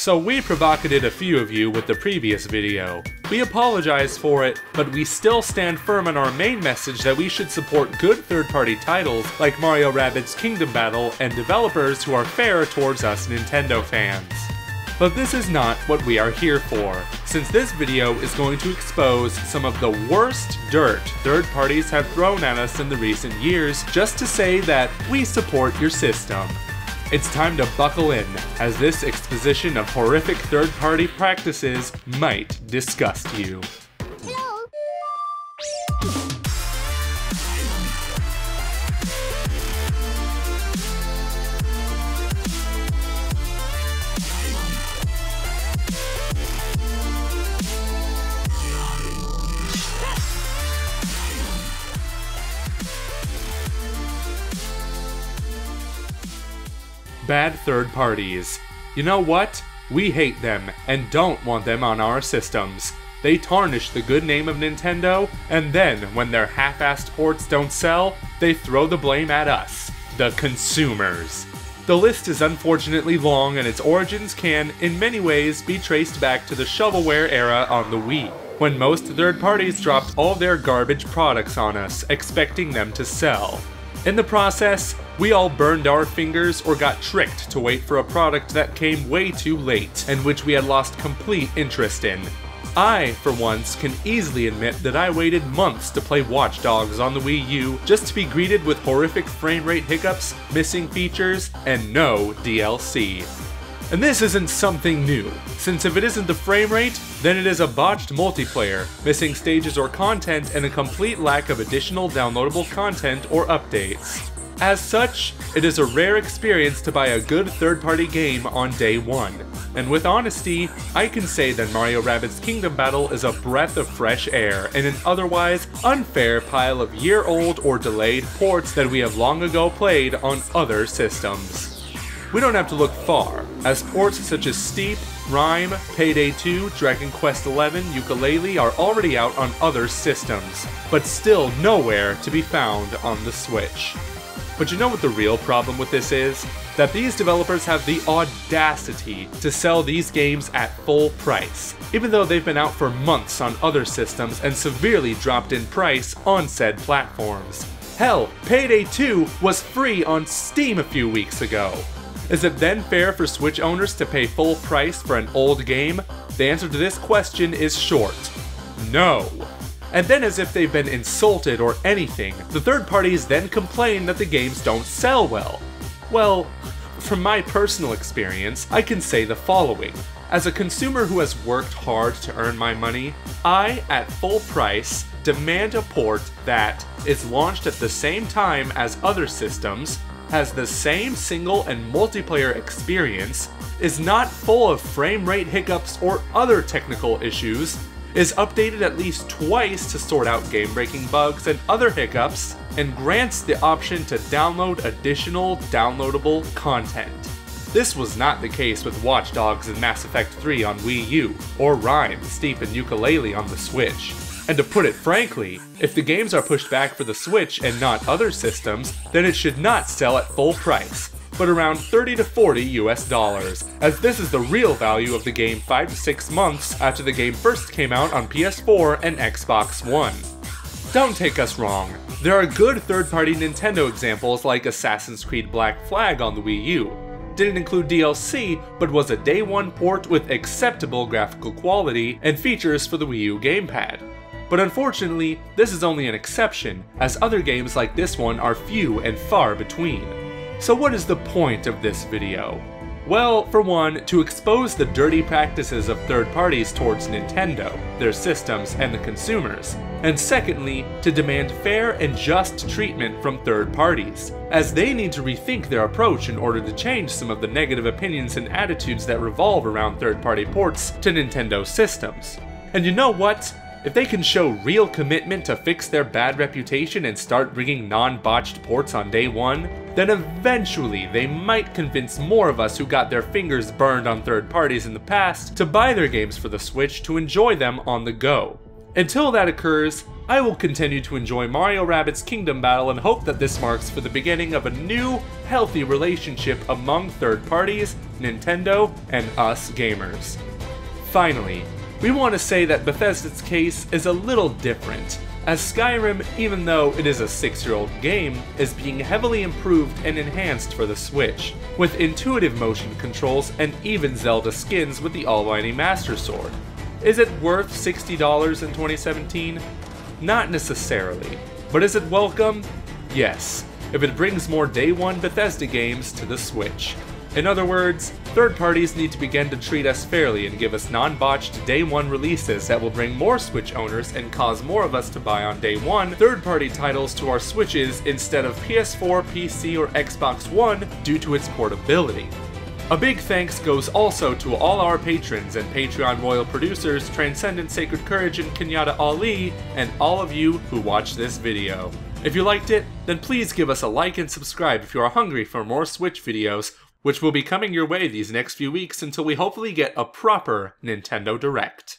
So we provocated a few of you with the previous video. We apologize for it, but we still stand firm on our main message that we should support good third-party titles like Mario Rabbids Kingdom Battle and developers who are fair towards us Nintendo fans. But this is not what we are here for, since this video is going to expose some of the worst dirt third parties have thrown at us in the recent years just to say that we support your system. It's time to buckle in, as this exposition of horrific third-party practices might disgust you. Bad third parties. You know what? We hate them and don't want them on our systems. They tarnish the good name of Nintendo, and then when their half-assed ports don't sell, they throw the blame at us, the consumers. The list is unfortunately long, and its origins can, in many ways, be traced back to the shovelware era on the Wii, when most third parties dropped all their garbage products on us, expecting them to sell. In the process, we all burned our fingers or got tricked to wait for a product that came way too late, and which we had lost complete interest in. I, for once, can easily admit that I waited months to play Watch Dogs on the Wii U just to be greeted with horrific frame rate hiccups, missing features, and no DLC. And this isn't something new, since if it isn't the frame rate, then it is a botched multiplayer, missing stages or content, and a complete lack of additional downloadable content or updates. As such, it is a rare experience to buy a good third-party game on day one. And with honesty, I can say that Mario Rabbids Kingdom Battle is a breath of fresh air in an otherwise unfair pile of year-old or delayed ports that we have long ago played on other systems. We don't have to look far, as ports such as Steep, Rime, Payday 2, Dragon Quest XI, Yooka-Laylee are already out on other systems, but still nowhere to be found on the Switch. But you know what the real problem with this is? That these developers have the audacity to sell these games at full price, even though they've been out for months on other systems and severely dropped in price on said platforms. Hell, Payday 2 was free on Steam a few weeks ago. Is it then fair for Switch owners to pay full price for an old game? The answer to this question is short. No. And then, as if they've been insulted or anything, the third parties then complain that the games don't sell well. Well, from my personal experience, I can say the following. As a consumer who has worked hard to earn my money, I, at full price, demand a port that is launched at the same time as other systems, has the same single and multiplayer experience, is not full of frame rate hiccups or other technical issues, is updated at least twice to sort out game-breaking bugs and other hiccups, and grants the option to download additional downloadable content. This was not the case with Watch Dogs and Mass Effect 3 on Wii U, or Rime, Steep, and Yooka-Laylee on the Switch. And to put it frankly, if the games are pushed back for the Switch and not other systems, then it should not sell at full price, but around $30 to $40 US, as this is the real value of the game 5 to 6 months after the game first came out on PS4 and Xbox One. Don't take us wrong, there are good third-party Nintendo examples like Assassin's Creed Black Flag on the Wii U. Didn't include DLC, but was a day one port with acceptable graphical quality and features for the Wii U gamepad. But unfortunately, this is only an exception, as other games like this one are few and far between. So what is the point of this video? Well, for one, to expose the dirty practices of third parties towards Nintendo, their systems, and the consumers. And secondly, to demand fair and just treatment from third parties, as they need to rethink their approach in order to change some of the negative opinions and attitudes that revolve around third-party ports to Nintendo systems. And you know what? If they can show real commitment to fix their bad reputation and start bringing non-botched ports on day one, then eventually they might convince more of us who got their fingers burned on third parties in the past to buy their games for the Switch to enjoy them on the go. Until that occurs, I will continue to enjoy Mario Rabbids Kingdom Battle and hope that this marks for the beginning of a new, healthy relationship among third parties, Nintendo, and us gamers. Finally, we want to say that Bethesda's case is a little different, as Skyrim, even though it is a 6-year-old game, is being heavily improved and enhanced for the Switch, with intuitive motion controls and even Zelda skins with the Almighty Master Sword. Is it worth $60 in 2017? Not necessarily. But is it welcome? Yes, if it brings more Day 1 Bethesda games to the Switch. In other words, third parties need to begin to treat us fairly and give us non-botched Day 1 releases that will bring more Switch owners and cause more of us to buy on Day 1 third-party titles to our Switches instead of PS4, PC, or Xbox One due to its portability. A big thanks goes also to all our patrons and Patreon royal producers Transcendent Sacred Courage and Kenyatta Ali, and all of you who watched this video. If you liked it, then please give us a like and subscribe if you are hungry for more Switch videos, which will be coming your way these next few weeks until we hopefully get a proper Nintendo Direct.